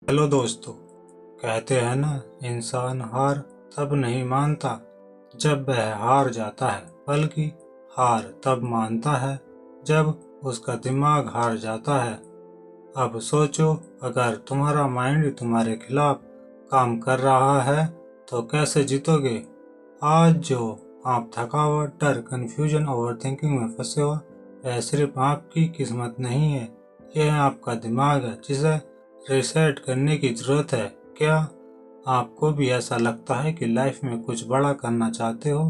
Hello दोस्तों। कहते हैं ना, इंसान हार तब नहीं मानता जब वह हार जाता है, बल्कि हार तब मानता है जब उसका दिमाग हार जाता है। अब सोचो, अगर तुम्हारा माइंड तुम्हारे खिलाफ काम कर रहा है तो कैसे जीतोगे। आज जो आप थकावट, डर, कंफ्यूजन, ओवरथिंकिंग में फंसे हो, यह सिर्फ आपकी किस्मत नहीं है, यह आपका दिमाग है जिसे रीसेट करने की जरूरत है। क्या आपको भी ऐसा लगता है कि लाइफ में कुछ बड़ा करना चाहते हो,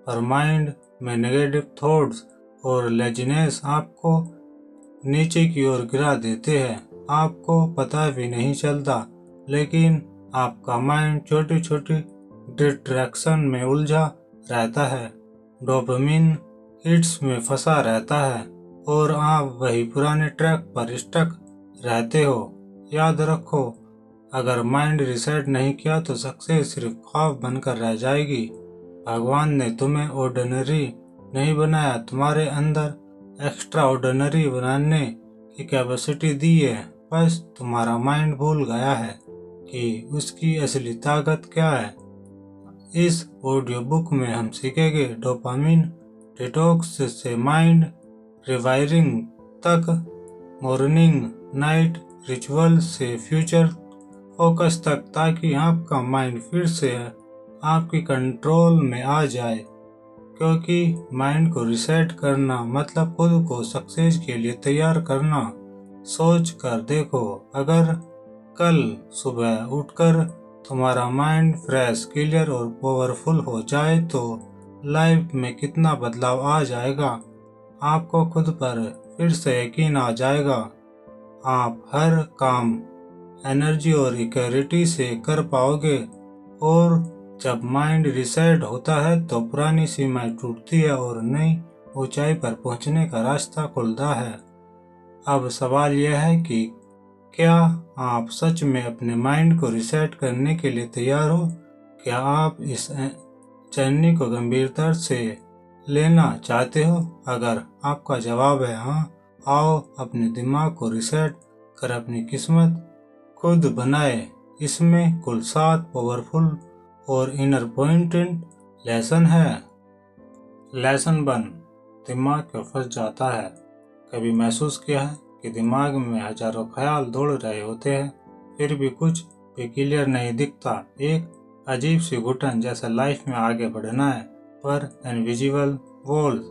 पर माइंड में नेगेटिव थॉट्स और लेजीनेस आपको नीचे की ओर गिरा देते हैं? आपको पता भी नहीं चलता, लेकिन आपका माइंड छोटी छोटी डिस्ट्रैक्शन में उलझा रहता है, डोपामिन हिट्स में फंसा रहता है और आप वही पुराने ट्रैक पर स्टक रहते हो। याद रखो, अगर माइंड रिसेट नहीं किया तो सक्सेस सिर्फ ख्वाब बनकर रह जाएगी। भगवान ने तुम्हें ऑर्डिनरी नहीं बनाया, तुम्हारे अंदर एक्स्ट्रा ऑर्डिनरी बनाने की कैपेसिटी दी है। बस तुम्हारा माइंड भूल गया है कि उसकी असली ताकत क्या है। इस ऑडियो बुक में हम सीखेंगे डोपामिन डिटॉक्स से माइंड रिवायरिंग तक, मॉर्निंग नाइट रिचुअल से फ्यूचर फोकस तक, ताकि आपका माइंड फिर से आपकी कंट्रोल में आ जाए। क्योंकि माइंड को रिसेट करना मतलब खुद को सक्सेस के लिए तैयार करना। सोच कर देखो, अगर कल सुबह उठकर तुम्हारा माइंड फ्रेश, क्लियर और पावरफुल हो जाए तो लाइफ में कितना बदलाव आ जाएगा। आपको खुद पर फिर से यकीन आ जाएगा। आप हर काम एनर्जी और इक्विटी से कर पाओगे, और जब माइंड रिसेट होता है तो पुरानी सीमाएं टूटती है और नई ऊंचाई पर पहुंचने का रास्ता खुलता है। अब सवाल यह है कि क्या आप सच में अपने माइंड को रिसेट करने के लिए तैयार हो? क्या आप इस जर्नी को गंभीरता से लेना चाहते हो? अगर आपका जवाब है हाँ, आओ अपने दिमाग को रिसेट कर अपनी किस्मत खुद बनाए। इसमें कुल 7 पावरफुल और इनर पॉइंटेड लेसन है। लेसन 1, दिमाग क्यों फंस जाता है। कभी महसूस किया है कि दिमाग में हजारों ख्याल दौड़ रहे होते हैं, फिर भी कुछ भी क्लियर नहीं दिखता। एक अजीब सी घुटन जैसा लाइफ में आगे बढ़ना है, पर इनविजिबल वॉल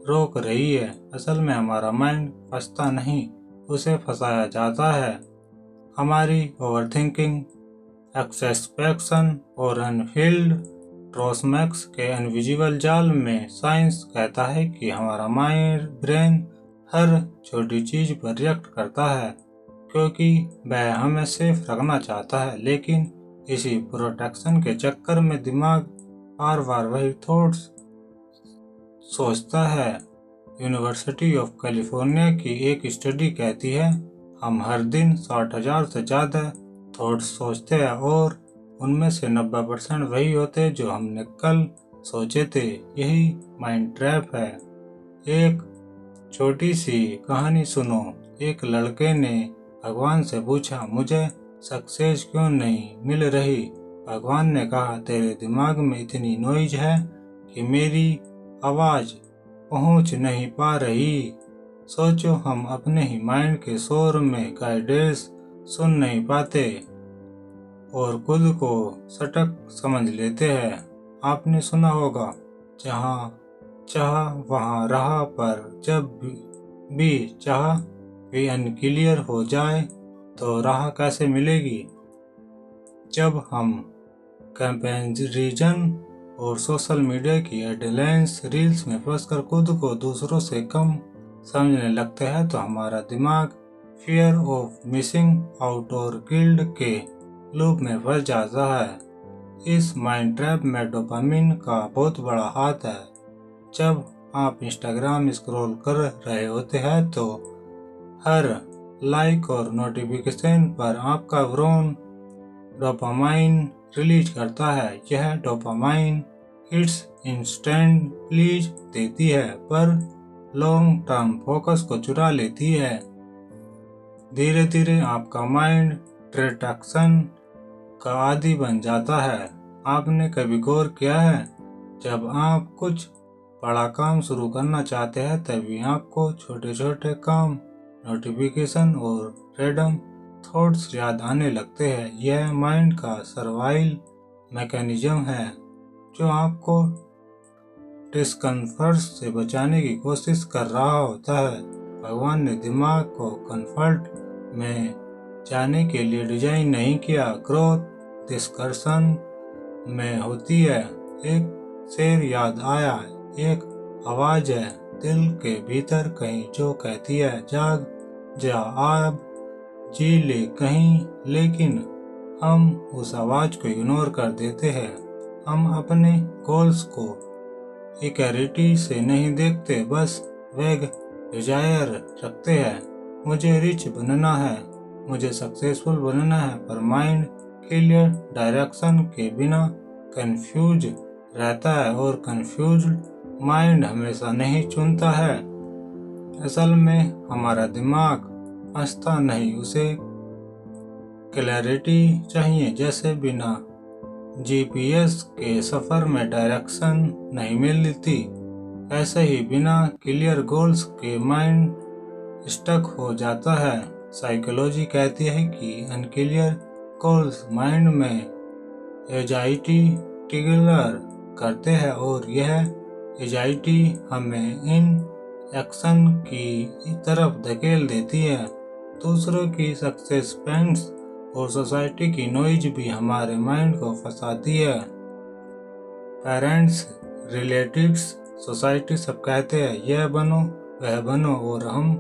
रोक रही है। असल में हमारा माइंड फंसता नहीं, उसे फंसाया जाता है। हमारी ओवरथिंकिंग, एक्सपेक्टेशन और अनफिल्ड ट्रॉसमैक्स के इनविजिबल जाल में। साइंस कहता है कि हमारा माइंड ब्रेन हर छोटी चीज पर रिएक्ट करता है क्योंकि वह हमें सेफ रखना चाहता है, लेकिन इसी प्रोटेक्शन के चक्कर में दिमाग बार बार वही थॉट्स सोचता है। यूनिवर्सिटी ऑफ कैलिफोर्निया की एक स्टडी कहती है हम हर दिन 60,000 से ज़्यादा थॉट्स सोचते हैं और उनमें से 90% वही होते हैं जो हमने कल सोचे थे। यही माइंड ट्रैप है। एक छोटी सी कहानी सुनो। एक लड़के ने भगवान से पूछा, मुझे सक्सेस क्यों नहीं मिल रही। भगवान ने कहा, तेरे दिमाग में इतनी नॉइज है कि मेरी आवाज पहुंच नहीं पा रही। सोचो, हम अपने ही माइंड के शोर में गाइडेंस सुन नहीं पाते और खुद को सटक समझ लेते हैं। आपने सुना होगा, जहाँ चाह वहाँ रहा, पर जब भी चाह भी अनक्लियर हो जाए तो राह कैसे मिलेगी। जब हम कंपैरिजन और सोशल मीडिया की एडलेंस रील्स में फंसकर खुद को दूसरों से कम समझने लगते हैं तो हमारा दिमाग फियर ऑफ मिसिंग आउट और गिल्ट के लूप में फंस जाता है। इस माइंड ट्रैप में डोपामिन का बहुत बड़ा हाथ है। जब आप इंस्टाग्राम स्क्रॉल कर रहे होते हैं तो हर लाइक और नोटिफिकेशन पर आपका ब्रेन डोपामाइन रिलीज करता है। यह डोपामाइन हिट्स इंस्टेंट प्लीज देती है, पर लॉन्ग टर्म फोकस को चुरा लेती है। धीरे धीरे आपका माइंड डिस्ट्रैक्शन का आदी बन जाता है। आपने कभी गौर किया है, जब आप कुछ बड़ा काम शुरू करना चाहते हैं तभी आपको छोटे छोटे काम, नोटिफिकेशन और रैंडम थॉट्स याद आने लगते हैं। यह माइंड का सर्वाइवल मैकेनिज्म है जो आपको डिस्कम्फर्ट से बचाने की कोशिश कर रहा होता है। भगवान ने दिमाग को कंफर्ट में जाने के लिए डिजाइन नहीं किया। ग्रोथ डिस्कशन में होती है। एक शेर याद आया, एक आवाज है दिल के भीतर कहीं जो कहती है जाग जा, आप जी ले कहीं, लेकिन हम उस आवाज को इग्नोर कर देते हैं। हम अपने गोल्स को इक्वालिटी से नहीं देखते, बस वेग डिजायर रखते हैं। मुझे रिच बनना है, मुझे सक्सेसफुल बनना है, पर माइंड क्लियर डायरेक्शन के बिना कंफ्यूज रहता है और कंफ्यूज्ड माइंड हमेशा नहीं चुनता है। असल में हमारा दिमाग फंसता नहीं, उसे क्लैरिटी चाहिए। जैसे बिना जीपीएस के सफर में डायरेक्शन नहीं मिलती, ऐसे ही बिना क्लियर गोल्स के माइंड स्टक हो जाता है। साइकोलॉजी कहती है कि अनक्लियर गोल्स माइंड में एंजाइटी ट्रिगर करते हैं और यह एंजाइटी हमें इन एक्शन की तरफ धकेल देती है। दूसरों की सक्सेस फ्रेंड्स और सोसाइटी की नॉइज भी हमारे माइंड को फंसाती है। पेरेंट्स, रिलेटिव्स, सोसाइटी सब कहते हैं यह बनो वह बनो और हम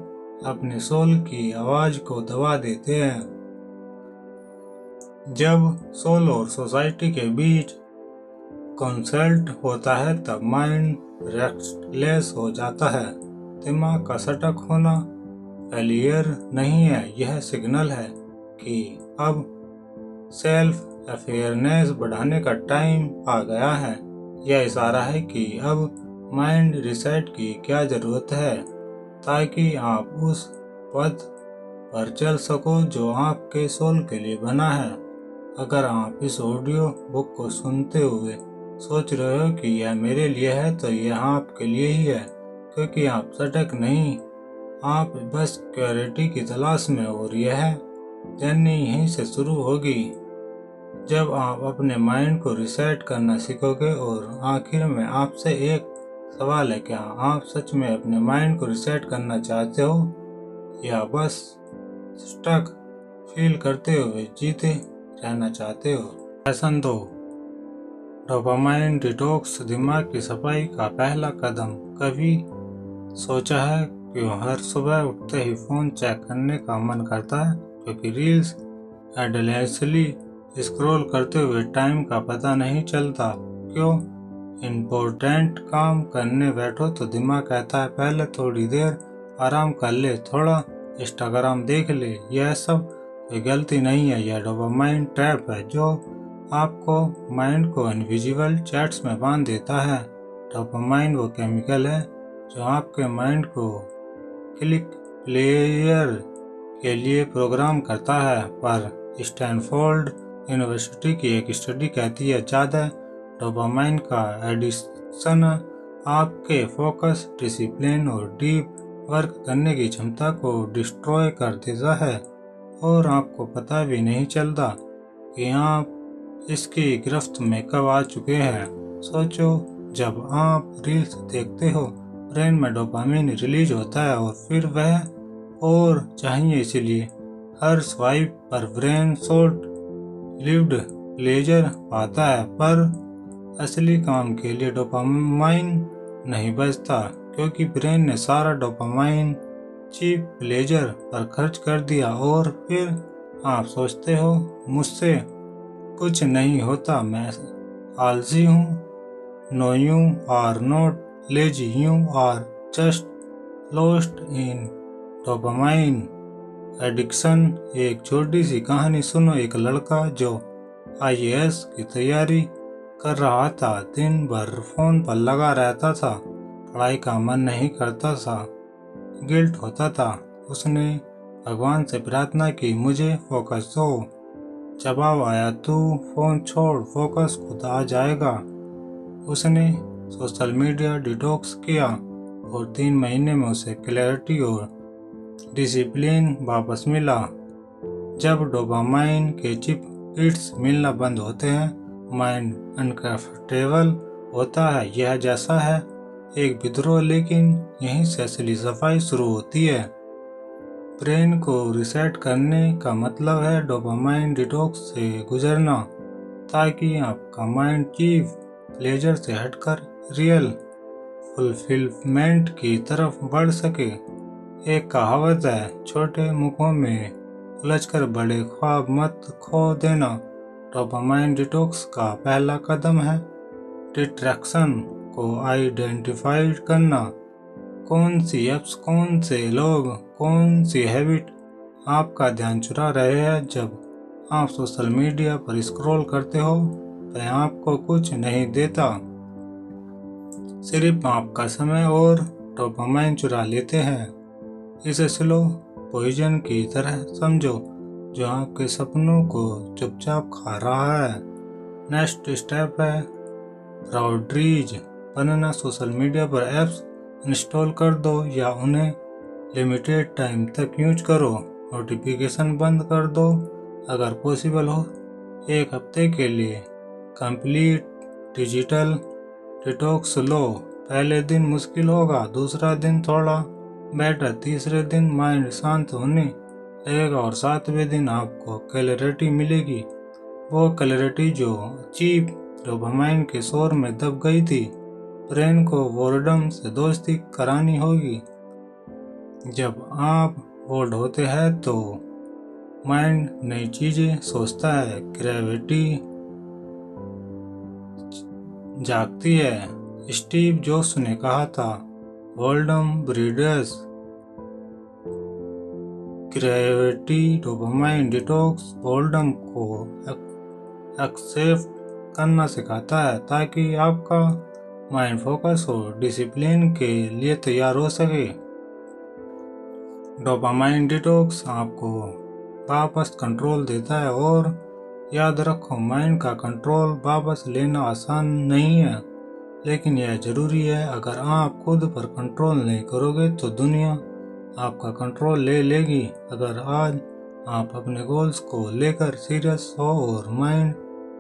अपने सोल की आवाज को दबा देते हैं। जब सोल और सोसाइटी के बीच कंसल्ट होता है तब माइंड रेस्टलेस हो जाता है। दिमाग का सटक होना फेलियर नहीं है, यह सिग्नल है कि अब सेल्फ अवेयरनेस बढ़ाने का टाइम आ गया है। यह इशारा है कि अब माइंड रिसेट की क्या जरूरत है ताकि आप उस पथ पर चल सको जो आपके सोल के लिए बना है। अगर आप इस ऑडियो बुक को सुनते हुए सोच रहे हो कि यह मेरे लिए है तो यह आपके लिए ही है, क्योंकि आप सटक नहीं, आप बस क्लैरिटी की तलाश में, और यह जर्नी यहीं से शुरू होगी। जब आप अपने माइंड को रिसेट करना सीखोगे। और आखिर में आपसे एक सवाल है, क्या आप सच में अपने माइंड को रिसेट करना चाहते हो या बस स्टक फील करते हुए जीते रहना चाहते हो? लेसन 2, डोपामाइन डिटॉक्स दिमाग की सफाई का पहला कदम। कभी सोचा है क्यों हर सुबह उठते ही फोन चेक करने का मन करता है? क्योंकि रील्स एंडलेसली स्क्रॉल करते हुए टाइम का पता नहीं चलता। क्यों इम्पोर्टेंट काम करने बैठो तो दिमाग कहता है पहले थोड़ी देर आराम कर ले, थोड़ा इंस्टाग्राम देख ले। यह सब कोई गलती नहीं है, यह डोपामाइन ट्रैप है जो आपको माइंड को इनविजिबल चैट्स में बांध देता है। डोपामाइन वो केमिकल है जो आपके माइंड को क्लिक प्लेयर के लिए प्रोग्राम करता है। पर स्टैनफोर्ड यूनिवर्सिटी की एक स्टडी कहती है ज़्यादा डोपामाइन का एडिक्शन आपके फोकस, डिसिप्लिन और डीप वर्क करने की क्षमता को डिस्ट्रॉय कर देता है और आपको पता भी नहीं चलता कि आप इसकी गिरफ्त में कब आ चुके हैं। सोचो, जब आप रील्स देखते हो ब्रेन में डोपामिन रिलीज होता है और फिर वह और चाहिए, इसलिए हर स्वाइप पर ब्रेन शॉर्ट लिव्ड प्लेजर पाता है। पर असली काम के लिए डोपामाइन नहीं बचता क्योंकि ब्रेन ने सारा डोपामाइन चीप प्लेजर पर खर्च कर दिया। और फिर आप सोचते हो मुझसे कुछ नहीं होता, मैं आलसी हूँ। No, you are not lazy, you are just lost in dopamine addiction. एक छोटी सी कहानी सुनो। एक लड़का जो आईएएस की तैयारी कर रहा था, दिन भर फोन पर लगा रहता था, पढ़ाई का मन नहीं करता था, गिल्ट होता था। उसने भगवान से प्रार्थना की, मुझे फोकस हो, जवाब आया, तू फोन छोड़, फोकस खुद आ जाएगा। उसने सोशल मीडिया डिटॉक्स किया और 3 महीने में उसे क्लैरिटी और डिसिप्लिन वापस मिला। जब डोपामाइन के चिप हिट्स मिलना बंद होते हैं, माइंड अनकंफर्टेबल होता है। यह जैसा है एक विद्रोह, लेकिन यहीं से असली सफाई शुरू होती है। ब्रेन को रिसेट करने का मतलब है डोपामाइन डिटॉक्स से गुजरना, ताकि आपका माइंड चीप प्लेजर से हटकर रियल फुलफिलमेंट की तरफ बढ़ सके। एक कहावत है, छोटे मुखों में उलझकर बड़े ख्वाब मत खो देना। डोपामाइन डिटॉक्स का पहला कदम है डिस्ट्रैक्शन को आइडेंटिफाई करना। कौन सी एप्स, कौन से लोग, कौन सी हैबिट आपका ध्यान चुरा रहे हैं। जब आप सोशल मीडिया पर स्क्रॉल करते हो, वह आपको कुछ नहीं देता, सिर्फ आपका समय और डोपामाइन चुरा लेते हैं। इसे स्लो पॉइजन की तरह समझो, जो आपके सपनों को चुपचाप खा रहा है। नेक्स्ट स्टेप है बाउंड्रीज बनना। सोशल मीडिया पर ऐप्स इंस्टॉल कर दो या उन्हें लिमिटेड टाइम तक यूज करो। नोटिफिकेशन बंद कर दो अगर पॉसिबल हो। 1 हफ्ते के लिए कंप्लीट डिजिटल डिटॉक्स लो। पहले दिन मुश्किल होगा, दूसरा दिन थोड़ा बेटर, तीसरे दिन माइंड शांत होने लगेगा और 7वें दिन आपको क्लैरिटी मिलेगी। वो क्लैरिटी जो चीप डोपामाइन के शोर में दब गई थी। ब्रेन को बोर्डम से दोस्ती करानी होगी। जब आप बोर्ड होते हैं तो माइंड नई चीजें सोचता है, क्रिएटिविटी जागती है। स्टीव जॉब्स ने कहा था, boredom breeders creativity. Dopamine detox boredom को एक्सेप्ट करना सिखाता है, ताकि आपका माइंड फोकस और डिसिप्लिन के लिए तैयार हो सके। डोपामाइन डिटॉक्स आपको वापस कंट्रोल देता है, और याद रखो, माइंड का कंट्रोल वापस लेना आसान नहीं है, लेकिन यह जरूरी है। अगर आप खुद पर कंट्रोल नहीं करोगे तो दुनिया आपका कंट्रोल ले लेगी। अगर आज आप अपने गोल्स को लेकर सीरियस हो और माइंड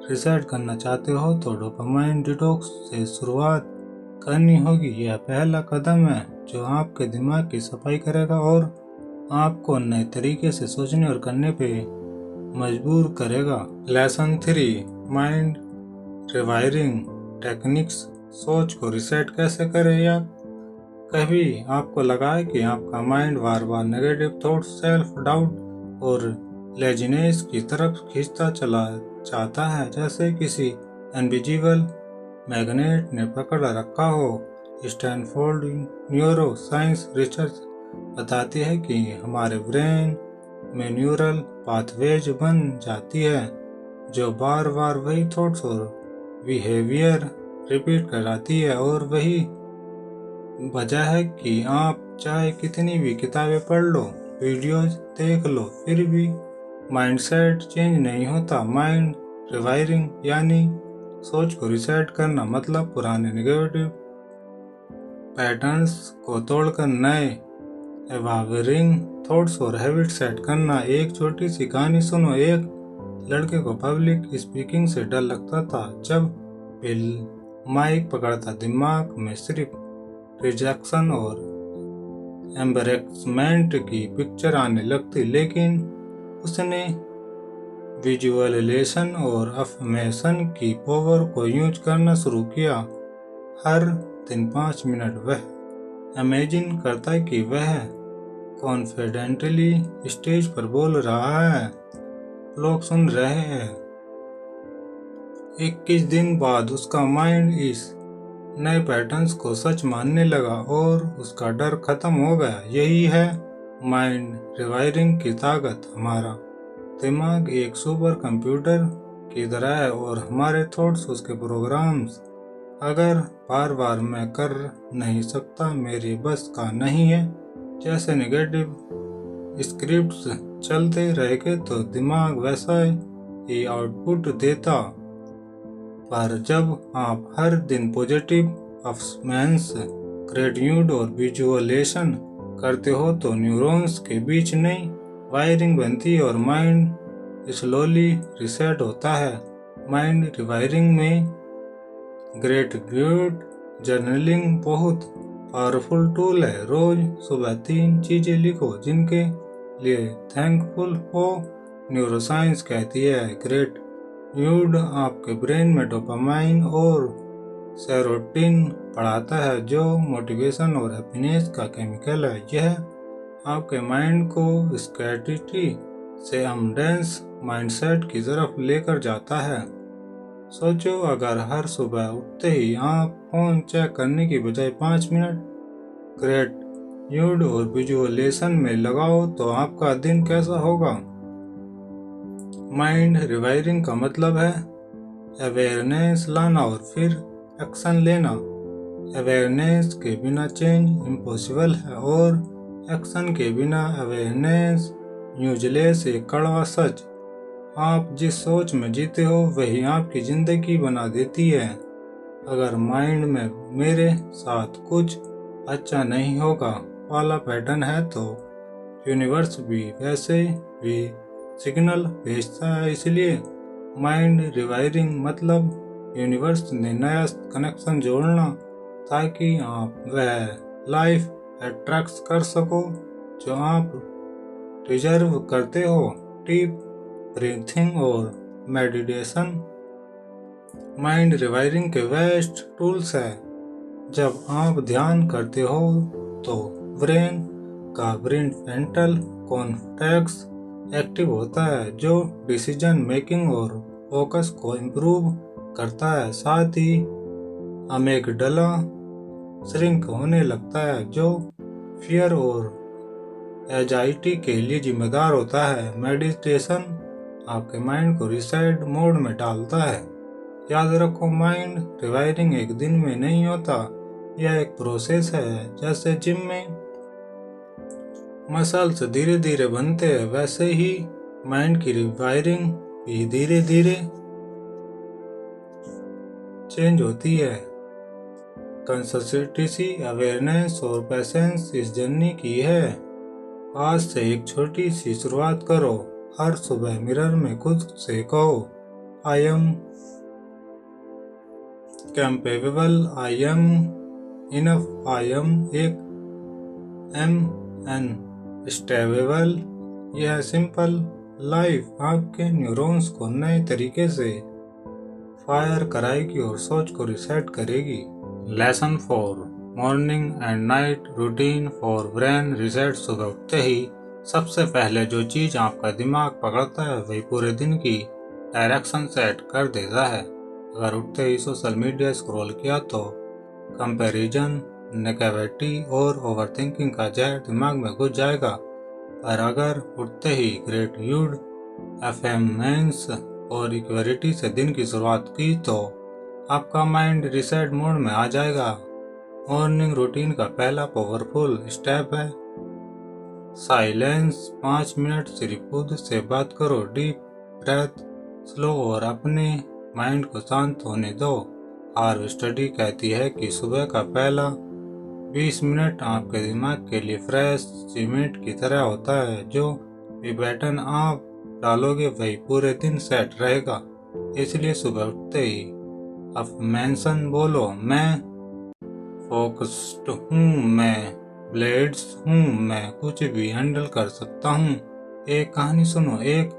रिसेट करना चाहते हो, तो डोपामाइन डिटॉक्स से शुरुआत करनी होगी। यह पहला कदम है जो आपके दिमाग की सफाई करेगा और आपको नए तरीके से सोचने और करने पे मजबूर करेगा। Lesson 3, mind rewiring techniques. सोच को रिसेट कैसे करें। या कभी आपको लगा है कि आपका माइंड बार बार नेगेटिव थॉट, सेल्फ डाउट और लेजीनेस की तरफ खींचता चला जाता है, जैसे किसी इनविजिबल मैग्नेट ने पकड़ रखा हो। स्टैनफोर्ड न्यूरो साइंस रिसर्च बताती है कि हमारे ब्रेन में न्यूरल पाथवेज बन जाती है, जो बार बार वही थॉट्स और बिहेवियर रिपीट कराती है। और वही वजह है कि आप चाहे कितनी भी किताबें पढ़ लो, वीडियोज देख लो, फिर भी माइंडसेट चेंज नहीं होता। माइंड रिवायरिंग यानी सोच को रिसेट करना, मतलब पुराने नेगेटिव पैटर्न्स को तोड़कर नए एम्पावरिंग थॉट्स और हैबिट सेट करना। एक छोटी सी कहानी सुनो। एक लड़के को पब्लिक स्पीकिंग से डर लगता था। जब बिल माइक पकड़ता, दिमाग में सिर्फ रिजेक्शन और एम्बैरेसमेंट की पिक्चर आने लगती, लेकिन उसने विजुअलाइजेशन और अफर्मेशन की पावर को यूज करना शुरू किया। हर दिन 5 मिनट वह इमेजिन करता है कि वह कॉन्फिडेंटली स्टेज पर बोल रहा है, लोग सुन रहे हैं। 21 दिन बाद उसका माइंड इस नए पैटर्न्स को सच मानने लगा और उसका डर खत्म हो गया। यही है माइंड रिवायरिंग की ताकत। हमारा दिमाग एक सुपर कंप्यूटर की तरह है और हमारे थॉट्स उसके प्रोग्राम्स। अगर बार बार मैं कर नहीं सकता, मेरी बस का नहीं है जैसे नेगेटिव स्क्रिप्ट्स चलते रहेंगे, तो दिमाग वैसा ही आउटपुट देता। पर जब आप हर दिन पॉजिटिव अफर्मेशंस, ग्रेटिट्यूड और विजुअलाइजेशन करते हो तो न्यूरॉन्स के बीच नई वायरिंग बनती है और माइंड स्लोली रिसेट होता है। माइंड रिवायरिंग में ग्रेटिट्यूड जर्नलिंग बहुत पावरफुल टूल है। रोज सुबह 3 चीजें लिखो जिनके लिए थैंकफुल हो। न्यूरोसाइंस कहती है ग्रेटिट्यूड आपके ब्रेन में डोपामाइन और सेरोटोनिन बढ़ाता है जो मोटिवेशन और हैप्पीनेस का केमिकल है। यह आपके माइंड को स्कैर्सिटी से अबंडेंस माइंडसेट की तरफ लेकर जाता है। सोचो अगर हर सुबह उठते ही आप फोन चेक करने की बजाय 5 मिनट ग्रेटिट्यूड और विजुअलाइजेशन में लगाओ तो आपका दिन कैसा होगा। माइंड रिवायरिंग का मतलब है अवेयरनेस लाना और फिर एक्शन लेना। अवेयरनेस के बिना चेंज इम्पॉसिबल है और एक्शन के बिना अवेयरनेस यूजलेस एक कड़वा सच। आप जिस सोच में जीते हो वही आपकी जिंदगी बना देती है। अगर माइंड में मेरे साथ कुछ अच्छा नहीं होगा वाला पैटर्न है तो यूनिवर्स भी वैसे भी सिग्नल भेजता है। इसलिए माइंड रिवायरिंग मतलब यूनिवर्स ने नया कनेक्शन जोड़ना ताकि आप वह लाइफ अट्रैक्ट कर सको जो आप डिजर्व करते हो। डीप ब्रीथिंग और मेडिटेशन माइंड रिवायरिंग के बेस्ट टूल्स है। जब आप ध्यान करते हो तो ब्रेन का प्रीफ्रंटल कॉर्टेक्स एक्टिव होता है जो डिसीजन मेकिंग और फोकस को इम्प्रूव करता है। साथ ही अमेगडाला श्रिंक होने लगता है जो फियर और एंजाइटी के लिए जिम्मेदार होता है। मेडिटेशन आपके माइंड को रिसेट मोड में डालता है। याद रखो माइंड रिवायरिंग एक दिन में नहीं होता, यह एक प्रोसेस है। जैसे जिम में मसल्स धीरे धीरे बनते हैं वैसे ही माइंड की रिवायरिंग भी धीरे धीरे चेंज होती है। कंसिस्टेंसी, अवेयरनेस और पेशेंस इस जर्नी की है। आज से एक छोटी सी शुरुआत करो। हर सुबह मिरर में खुद से कहो I am capable, I am enough, I am unstable. यह सिंपल लाइफ आपके न्यूरॉन्स को नए तरीके से फायर कराएगी और सोच को रिसेट करेगी। Lesson 4 morning and night routine for brain reset. सुबह उठते ही सबसे पहले जो चीज आपका दिमाग पकड़ता है वही पूरे दिन की डायरेक्शन सेट कर देता है। अगर उठते ही सोशल मीडिया स्क्रॉल किया तो कंपैरिजन, नेगेटिविटी और ओवरथिंकिंग का जहर दिमाग में घुस जाएगा। पर अगर उठते ही ग्रेटिट्यूड, अफर्मेशंस और इक्वालिटी से दिन की शुरुआत की तो आपका माइंड रिसेट मोड में आ जाएगा। मॉर्निंग रूटीन का पहला पावरफुल स्टेप है साइलेंस। 5 मिनट सिर्फ खुद से बात करो। डीप ब्रेथ स्लो और अपने माइंड को शांत होने दो। हार्वर्ड स्टडी कहती है कि सुबह का पहला 20 मिनट आपके दिमाग के लिए फ्रेश सीमेंट की तरह होता है। जो भी पैटर्न आप डालोगे वही पूरे दिन सेट रहेगा। इसलिए सुबह उठते ही अफर्मेशन बोलो, मैं फोकस्ड हूँ, मैं ब्लेड्स हूँ, मैं कुछ भी हैंडल कर सकता हूँ। एक कहानी सुनो। एक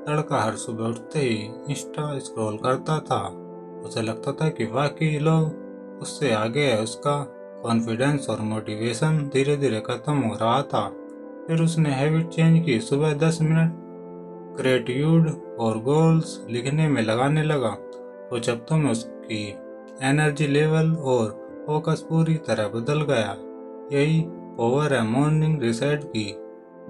लड़का हर सुबह उठते ही इंस्टा स्क्रॉल करता था। उसे लगता था कि बाकी लोग उससे आगे है। उसका कॉन्फिडेंस और मोटिवेशन धीरे धीरे खत्म हो रहा था। फिर उसने हैबिट चेंज की। सुबह 10 मिनट ग्रेटिट्यूड और गोल्स लिखने में लगाने लगा। कुछ हफ्तों में उसकी एनर्जी लेवल और फोकस पूरी तरह बदल गया। यही पावर है मॉर्निंग रिसेट की।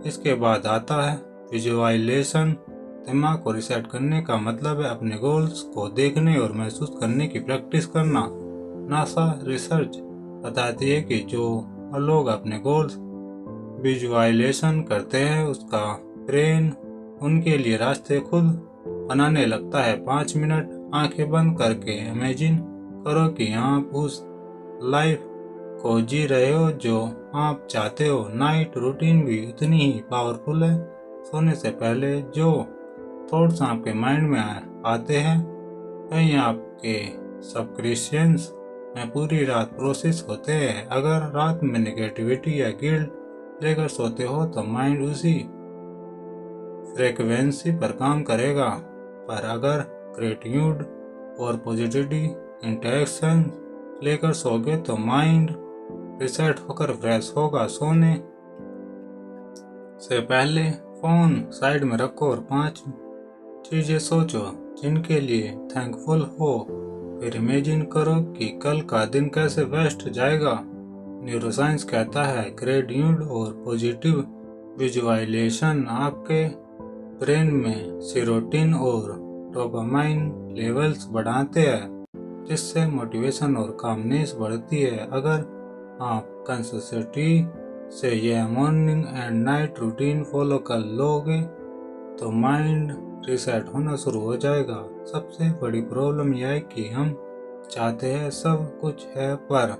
इसके बाद आता है विजुअलाइजेशन। दिमाग को रिसेट करने का मतलब है अपने गोल्स को देखने और महसूस करने की प्रैक्टिस करना। नासा रिसर्च बताती है कि जो लोग अपने गोल्स विजुअलाइजेशन करते हैं उसका ब्रेन उनके लिए रास्ते खुद बनाने लगता है। 5 मिनट आंखें बंद करके इमेजिन करो कि आप उस लाइफ को जी रहे हो जो आप चाहते हो। नाइट रूटीन भी उतनी ही पावरफुल है। सोने से पहले जो थॉट्स आपके माइंड में आते हैं, कहीं आपके सबकॉन्शियस में पूरी रात प्रोसेस होते हैं। अगर रात में नेगेटिविटी या गिल्ट लेकर सोते हो तो माइंड उसी फ्रीक्वेंसी पर काम करेगा। पर अगर ग्रेटिट्यूड और पॉजिटिविटी इंटेंशन लेकर सोगे तो माइंड रिसेट होकर फ्रेश होगा। सोने से पहले फोन साइड में रखो और 5 चीजें सोचो जिनके लिए थैंकफुल हो। फिर इमेजिन करो कि कल का दिन कैसे बेस्ट जाएगा। न्यूरोसाइंस कहता है ग्रेटिट्यूड और पॉजिटिव विजुअलाइजेशन आपके ब्रेन में सेरोटोनिन और डोपामाइन लेवल्स बढ़ाते हैं, जिससे मोटिवेशन और कामनेस बढ़ती है। अगर आप कंसिस्टेंसी से यह morning and night routine follow कर लोगे तो माइंड रिसेट होना शुरू हो जाएगा। सबसे बड़ी प्रॉब्लम यह है कि हम चाहते हैं सब कुछ है पर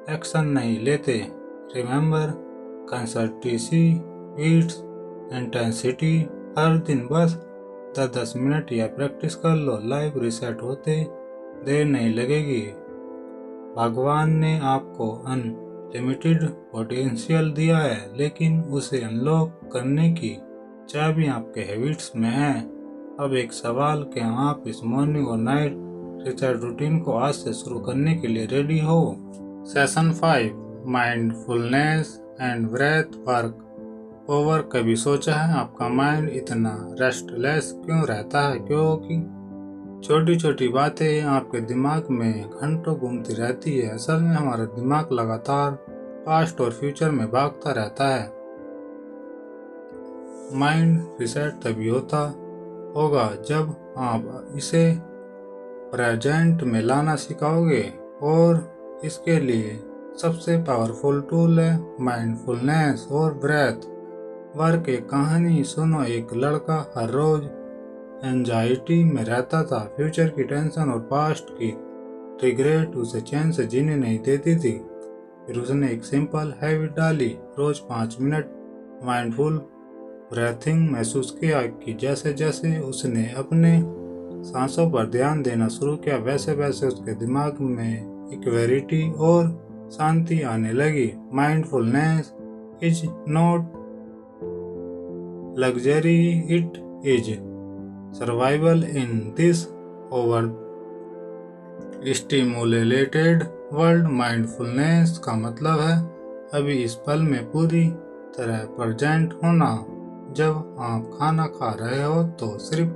एक्शन नहीं लेते। Remember, consistency beats intensity. हर दिन बस 10-10 मिनट या प्रैक्टिस कर लो। लाइफ रिसेट होते देर नहीं लगेगी। भगवान ने आपको अनलिमिटेड पोटेंशियल दिया है, लेकिन उसे अनलॉक करने की चाबी आपके हैबिट्स में है। अब एक सवाल, क्या आप इस मॉर्निंग और नाइट रिसेट रूटीन को आज से शुरू करने के लिए रेडी हो? Session 5, mindfulness and breath work over. कभी सोचा है आपका माइंड इतना रेस्टलेस क्यों रहता है? क्योंकि छोटी छोटी बातें आपके दिमाग में घंटों घूमती रहती है। असल में हमारा दिमाग लगातार पास्ट और फ्यूचर में भागता रहता है। माइंड रिसेट तभी होगा जब आप इसे प्रेजेंट में लाना सिखाओगे, और इसके लिए सबसे पावरफुल टूल है माइंडफुलनेस और ब्रेथ वर्क। एक कहानी सुनो। एक लड़का हर रोज एंजाइटी में रहता था। फ्यूचर की टेंशन और पास्ट की रिग्रेट उसे चैन से जीने नहीं देती थी। फिर उसने एक सिंपल हैबिट डाली, रोज 5 मिनट माइंडफुल ब्रीथिंग। महसूस किया कि जैसे जैसे उसने अपने सांसों पर ध्यान देना शुरू किया, वैसे वैसे उसके दिमाग में क्लैरिटी और शांति आने लगी। Mindfulness is not luxury, it is survival in this over stimulated world. Mindfulness का मतलब है अभी इस पल में पूरी तरह प्रेजेंट होना। जब आप खाना खा रहे हो तो सिर्फ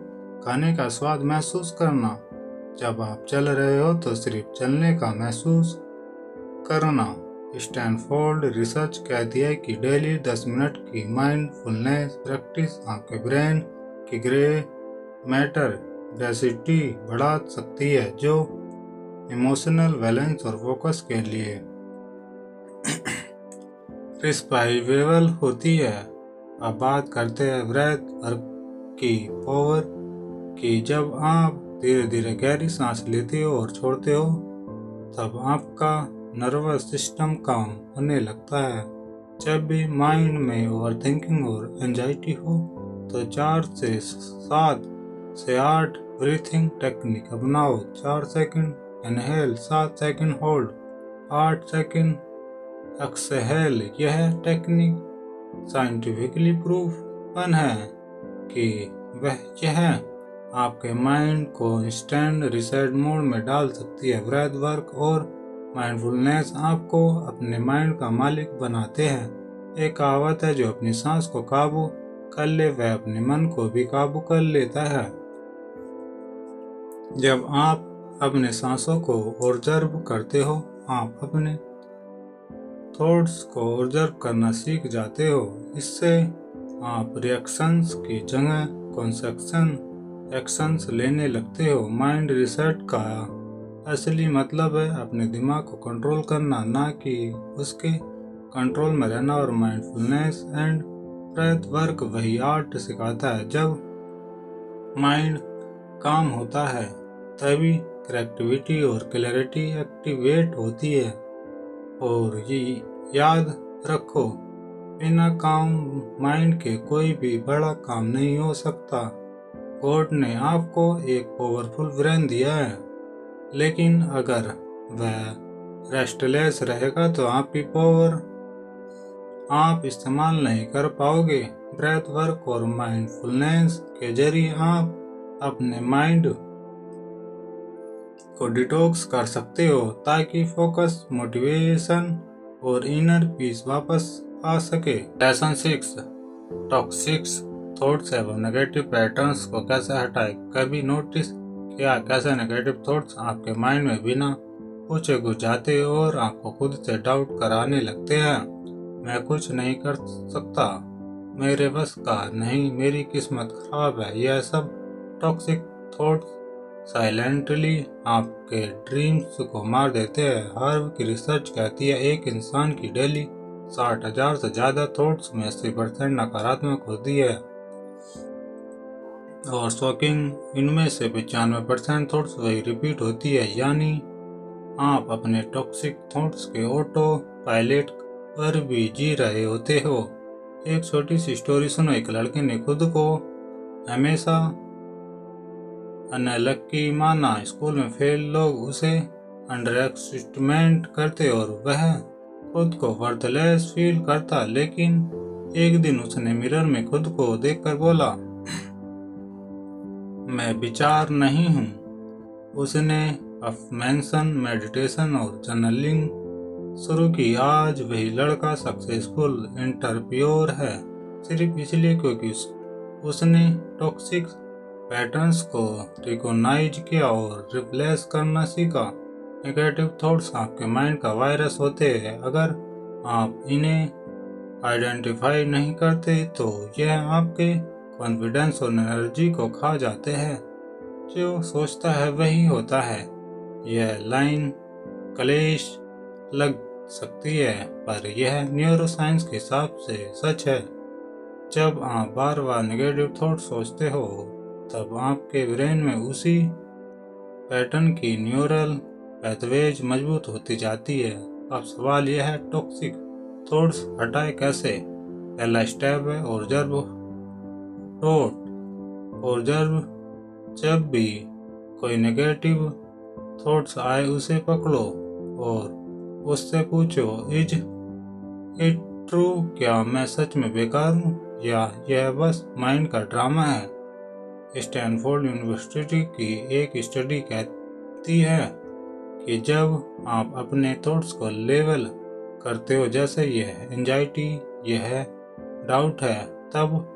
खाने का स्वाद महसूस करना। जब आप चल रहे हो तो सिर्फ चलने का महसूस करना। स्टैनफोर्ड रिसर्च कहती है कि डेली 10 मिनट की माइंडफुलनेस प्रैक्टिस आपके ब्रेन की ग्रे मैटर डेंसिटी बढ़ा सकती है, जो इमोशनल बैलेंस और फोकस के लिए रिस्पाइवेबल होती है। अब बात करते हैं ब्रेथ वर्क की पावर की। जब आप धीरे धीरे गहरी सांस लेते हो और छोड़ते हो, तब आपका नर्वस सिस्टम काम होने लगता है। जब भी माइंड में ओवरथिंकिंग और एंजाइटी हो तो 4 से 7 से 8 ब्रीथिंग टेक्निक अपनाओ। 4 second inhale, 7 second hold, 8 second exhale. यह टेक्निक साइंटिफिकली प्रूवन है कि यह आपके माइंड को इंस्टेंट रिसेट मोड में डाल सकती है। ब्रेथ वर्क और माइंडफुलनेस आपको अपने माइंड का मालिक बनाते हैं। एक कहावत है, जो अपनी सांस को काबू कर ले वह अपने मन को भी काबू कर लेता है। जब आप अपने सांसों को ऑब्जर्व करते हो, आप अपने थॉट्स को ऑब्जर्व करना सीख जाते हो। इससे आप रिएक्शंस की जगह कॉन्सेप्शन एक्शंस लेने लगते हो। माइंड रिसेट का असली मतलब है अपने दिमाग को कंट्रोल करना, ना कि उसके कंट्रोल में रहना। और माइंडफुलनेस एंड ब्रेथ वर्क वही आर्ट सिखाता है। जब माइंड काम होता है, तभी क्रिएटिविटी और क्लैरिटी एक्टिवेट होती है। और ये याद रखो, बिना काम माइंड के कोई भी बड़ा काम नहीं हो सकता। गॉड ने आपको एक पावरफुल ब्रेन दिया है, लेकिन अगर वह रेस्टलेस रहेगा तो आपकी पावर आप इस्तेमाल नहीं कर पाओगे। ब्रेथ वर्क और माइंडफुलनेस के जरिए आप अपने माइंड को डिटॉक्स कर सकते हो, ताकि फोकस, मोटिवेशन और इनर पीस वापस आ सके। लेसन 6, टॉक्सिक थॉट्स एवं नेगेटिव पैटर्न्स को कैसे हटाएं। कभी नोटिस किया कैसे नेगेटिव थॉट्स आपके माइंड में बिना पूछे घुस जाते और आपको खुद से डाउट कराने लगते हैं। मैं कुछ नहीं कर सकता, मेरे बस का नहीं, मेरी किस्मत खराब है। यह सब टॉक्सिक थॉट्स साइलेंटली आपके ड्रीम्स को मार देते हैं। हार्वर्ड की रिसर्च कहती है एक इंसान की डेली 60,000 से ज्यादा थॉट्स में 80% नकारात्मक होती है, और शॉकिंग इनमें से 95% थॉट्स वही रिपीट होती है। यानी आप अपने टॉक्सिक थॉट्स के ऑटो पायलट पर भी जी रहे होते हो। एक छोटी सी स्टोरी सुनो। एक लड़के ने खुद को हमेशा अनलक्की माना। स्कूल में फेल लोग उसे अंडर एस्टिमेट करते और वह खुद को वर्थलेस फील करता। लेकिन एक दिन उसने मिरर में खुद को देखकर बोला, मैं विचार नहीं हूँ। उसने अफर्मेशन, मेडिटेशन और जर्नलिंग शुरू की। आज वही लड़का सक्सेसफुल एंटरप्रेन्योर है, सिर्फ इसलिए क्योंकि उसने टॉक्सिक पैटर्न्स को रिकॉग्नाइज किया और रिप्लेस करना सीखा। नेगेटिव थॉट्स आपके माइंड का वायरस होते हैं। अगर आप इन्हें आइडेंटिफाई नहीं करते तो यह आपके कॉन्फिडेंस और एनर्जी को खा जाते हैं। जो सोचता है वही होता है। यह लाइन क्लेश लग सकती है, पर यह न्यूरोसाइंस के हिसाब से सच है। जब आप बार बार नेगेटिव थॉट सोचते हो, तब आपके ब्रेन में उसी पैटर्न की न्यूरल पैथवेज मजबूत होती जाती है। अब सवाल यह है, टॉक्सिक थॉट्स हटाए कैसे। पहला स्टेप है ऑब्जर्व थॉट। ऑब्जर्व, जब भी कोई नेगेटिव थॉट्स आए उसे पकड़ो और उससे पूछो, इज इट ट्रू? क्या मैं सच में बेकार हूँ या यह बस माइंड का ड्रामा है। स्टैनफोर्ड यूनिवर्सिटी की एक स्टडी कहती है कि जब आप अपने थॉट्स को लेवल करते हो, जैसे यह एंजाइटी, यह डाउट है, तब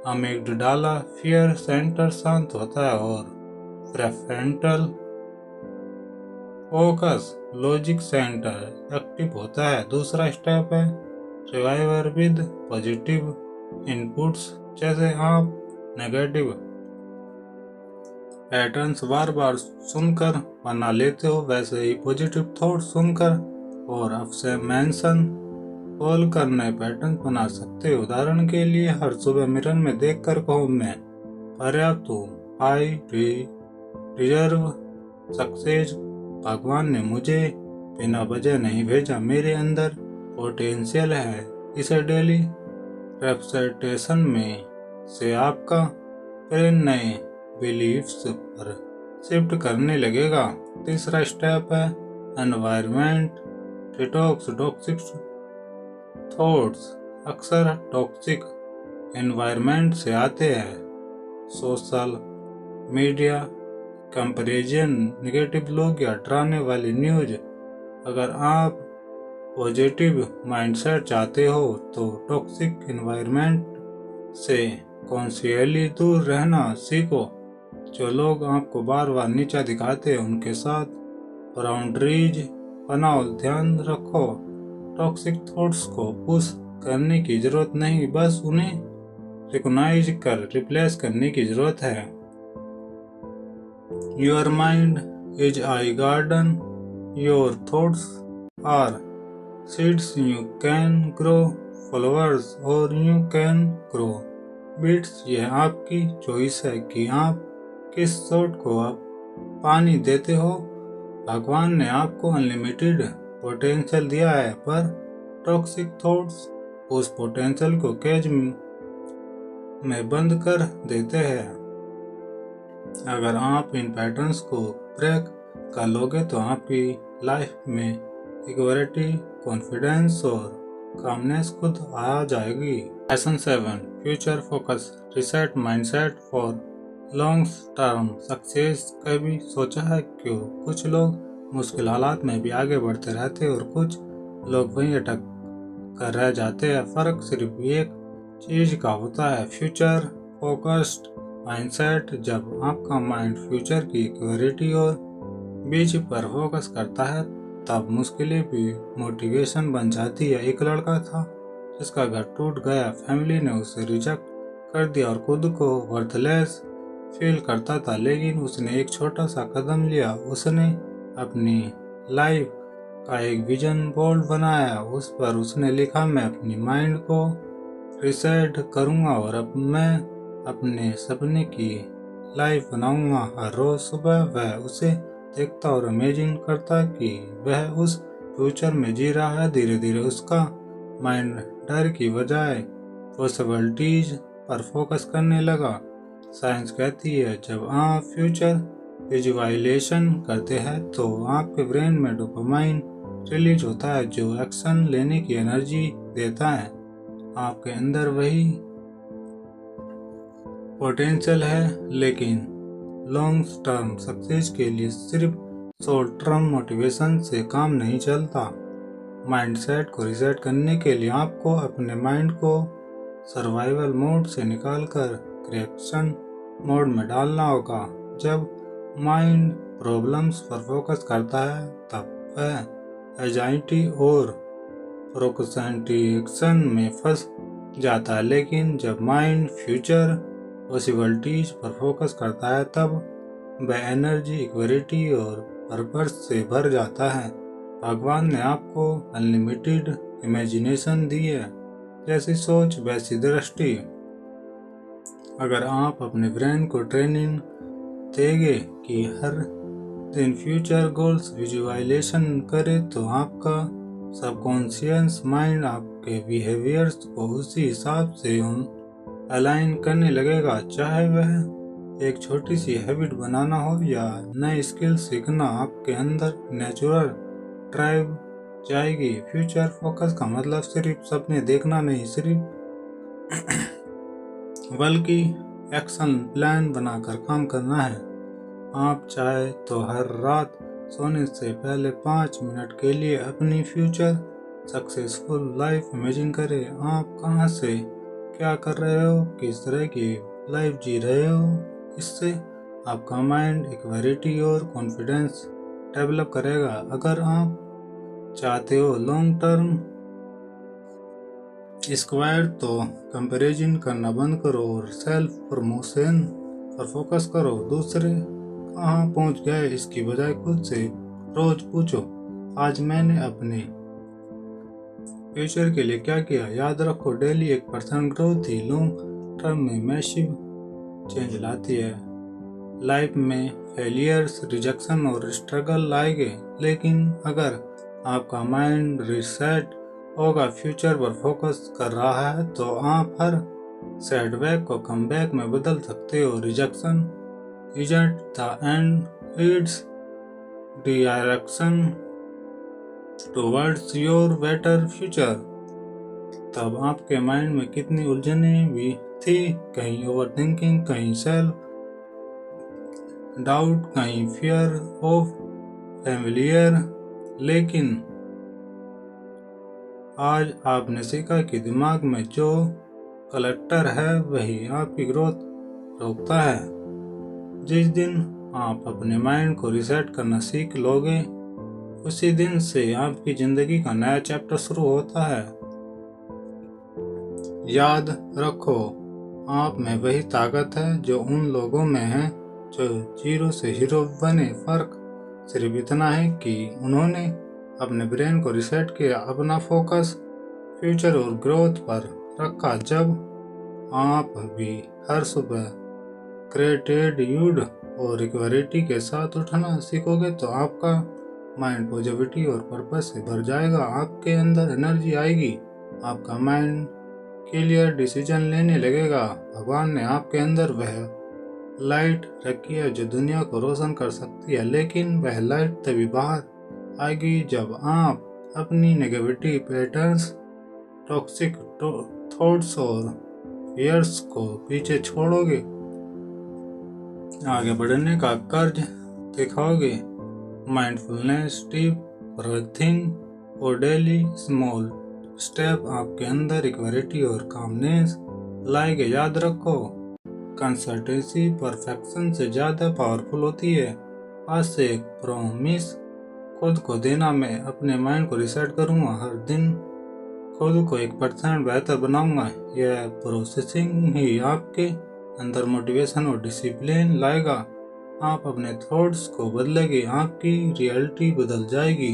अमिगडाला फियर सेंटर शांत होता है और प्रेफ्रंटल फोकस लॉजिक सेंटर एक्टिव होता है। दूसरा स्टेप है रिवाइवर विद पॉजिटिव इनपुट्स। जैसे आप नेगेटिव पैटर्न्स बार बार सुनकर बना लेते हो, वैसे ही पॉजिटिव थॉट सुनकर और अफर्मेशन बोलकर नए पैटर्न बना सकते हो। उदाहरण के लिए, हर सुबह मिरर में देखकर कहो, मैं पर्याप्त हूँ, आई डिजर्व सक्सेस, भगवान ने मुझे बिना वजह नहीं भेजा, मेरे अंदर पोटेंशियल है। इसे डेली रेपिटेशन में से आपका ब्रेन नए बिलीफ्स पर शिफ्ट करने लगेगा। तीसरा स्टेप है एनवायरनमेंट डिटॉक्स। टॉक्सिक थॉट्स अक्सर टॉक्सिक एनवायरनमेंट से आते हैं। सोशल मीडिया, कंपैरिजन, नेगेटिव लोग या डराने वाली न्यूज। अगर आप पॉजिटिव माइंडसेट चाहते हो तो टॉक्सिक एनवायरनमेंट से कॉन्शियसली दूर रहना सीखो। जो लोग आपको बार बार नीचा दिखाते हैं उनके साथ बाउंड्रीज बनाओ। ध्यान रखो, टॉक्सिक थॉट्स को पुश करने की जरूरत नहीं, बस उन्हें रिकॉग्नाइज कर रिप्लेस करने की जरूरत है। Your mind is I garden, your thoughts are seeds, you can grow flowers और यू कैन ग्रो बीट्स। यह आपकी चॉइस है कि आप किस सोट को आप पानी देते हो। भगवान ने आपको अनलिमिटेड पोटेंशियल दिया है, पर टॉक्सिक थॉट्स उस पोटेंशियल को केज में बंद कर देते हैं। अगर आप इन पैटर्न्स को ब्रेक कर लोगे तो आपकी लाइफ में इक्वालिटी, कॉन्फिडेंस और कामनेस खुद आ जाएगी। Lesson 7, future focus, reset mindset for long term success. कभी सोचा है क्यों कुछ लोग मुश्किल हालात में भी आगे बढ़ते रहते हैं और कुछ लोग वहीं अटक कर रह जाते हैं। फर्क सिर्फ एक चीज का होता है, फ्यूचर फोकस्ड माइंडसेट। जब आपका माइंड फ्यूचर की क्लैरिटी और बीच पर फोकस करता है तब मुश्किलें भी मोटिवेशन बन जाती है। एक लड़का था जिसका घर टूट गया, फैमिली ने उसे रिजेक्ट कर दिया और खुद को वर्थलेस फील करता था, लेकिन उसने एक छोटा सा कदम लिया। उसने अपनी लाइफ का एक विजन बोर्ड बनाया। उस पर उसने लिखा, मैं अपनी माइंड को रिसेट करूंगा और अब मैं अपने सपने की लाइफ बनाऊंगा। हर रोज सुबह वह उसे देखता और इमेजिन करता कि वह उस फ्यूचर में जी रहा है। धीरे धीरे उसका माइंड डर की बजाय पॉसिबिलिटीज पर फोकस करने लगा। साइंस कहती है जब आप फ्यूचर विजुअलाइजेशन करते हैं तो आपके ब्रेन में डोपामाइन रिलीज होता है जो एक्शन लेने की एनर्जी देता है। आपके अंदर वही पोटेंशियल है, लेकिन लॉन्ग टर्म सक्सेस के लिए सिर्फ शॉर्ट टर्म मोटिवेशन से काम नहीं चलता। माइंडसेट को रीसेट करने के लिए आपको अपने माइंड को सर्वाइवल मोड से निकालकर क्रिएशन मोड में डालना होगा। जब माइंड प्रॉब्लम्स पर फोकस करता है तब वह एंजाइटी और प्रोक्रेस्टिनेशन में फंस जाता है, लेकिन जब माइंड फ्यूचर पॉसिबिलिटीज पर फोकस करता है तब वह एनर्जी, इक्विटी और पर्पस से भर जाता है। भगवान ने आपको अनलिमिटेड इमेजिनेशन दी है, जैसी सोच वैसी दृष्टि। अगर आप अपने ब्रेन को ट्रेनिंग देंगे कि हर दिन फ्यूचर गोल्स विजुअलाइजेशन करे तो आपका सबकॉन्शियस माइंड आपके बिहेवियर्स को उसी हिसाब से अलाइन करने लगेगा। चाहे वह एक छोटी सी हैबिट बनाना हो या नई स्किल सीखना, आपके अंदर नेचुरल ड्राइव जाएगी। फ्यूचर फोकस का मतलब सिर्फ सपने देखना नहीं बल्कि एक्शन प्लान बनाकर काम करना है। आप चाहे तो हर रात सोने से पहले 5 मिनट के लिए अपनी फ्यूचर सक्सेसफुल लाइफ इमेजिन करें। आप कहां से क्या कर रहे हो, किस तरह की लाइफ जी रहे हो। इससे आपका माइंड इक्वालिटी और कॉन्फिडेंस डेवलप करेगा। अगर आप चाहते हो लॉन्ग टर्म स्क्वायर तो कंपैरिजन करना बंद करो और सेल्फ प्रमोशन पर फोकस करो। दूसरे कहाँ पहुँच गए इसकी बजाय खुद से रोज पूछो, आज मैंने अपने फ्यूचर के लिए क्या किया। याद रखो, डेली 1% ग्रोथ ही लॉन्ग टर्म में मैसिव चेंज लाती है। लाइफ में फेलियर्स, रिजेक्शन और स्ट्रगल आएंगे, लेकिन अगर आपका माइंड रिसेट होगा, फ्यूचर पर फोकस कर रहा है, तो आप हर सेटबैक को कमबैक में बदल सकते हो। Rejection isn't the end, it's direction towards your better future। तब आपके माइंड में कितनी उलझने भी थी, कहीं ओवरथिंकिंग, कहीं सेल्फ डाउट, कहीं फियर ऑफ फेलियर, लेकिन आज आपने सीखा कि दिमाग में जो क्लटर है वही आपकी ग्रोथ रोकता है। जिस दिन आप अपने माइंड को रिसेट करना सीख लोगे, उसी दिन से आपकी जिंदगी का नया चैप्टर शुरू होता है। याद रखो, आप में वही ताकत है जो उन लोगों में है जो 0 से हीरो बने। फर्क सिर्फ इतना है कि उन्होंने अपने ब्रेन को रिसेट किया, अपना फोकस फ्यूचर और ग्रोथ पर रखा। जब आप भी हर सुबह ग्रेटिट्यूड और इक्वालिटी के साथ उठना सीखोगे तो आपका माइंड पॉजिटिविटी और पर्पस से भर जाएगा। आपके अंदर एनर्जी आएगी, आपका माइंड क्लियर डिसीजन लेने लगेगा। भगवान ने आपके अंदर वह लाइट रखी है जो दुनिया को रोशन कर सकती है, लेकिन वह लाइट तभी बाहर आएगी जब आप अपनी नेगेटिविटी पैटर्न्स, टॉक्सिक थॉट्स और फियर्स को पीछे छोड़ोगे, आगे बढ़ने का कर्ज दिखाओगे। माइंडफुलनेस, डीप ब्रीथिंग और डेली स्मॉल स्टेप आपके अंदर इक्वालिटी और कामनेस लाएंगे। याद रखो, कंसिस्टेंसी परफेक्शन से ज़्यादा पावरफुल होती है। आज से एक प्रॉमिस खुद को देना, मैं अपने माइंड को रिसेट करूँगा, हर दिन खुद को 1% बेहतर बनाऊंगा। यह प्रोसेसिंग ही आपके अंदर मोटिवेशन और डिसिप्लिन लाएगा। आप अपने थॉट्स को बदलेंगे, आपकी रियलिटी बदल जाएगी।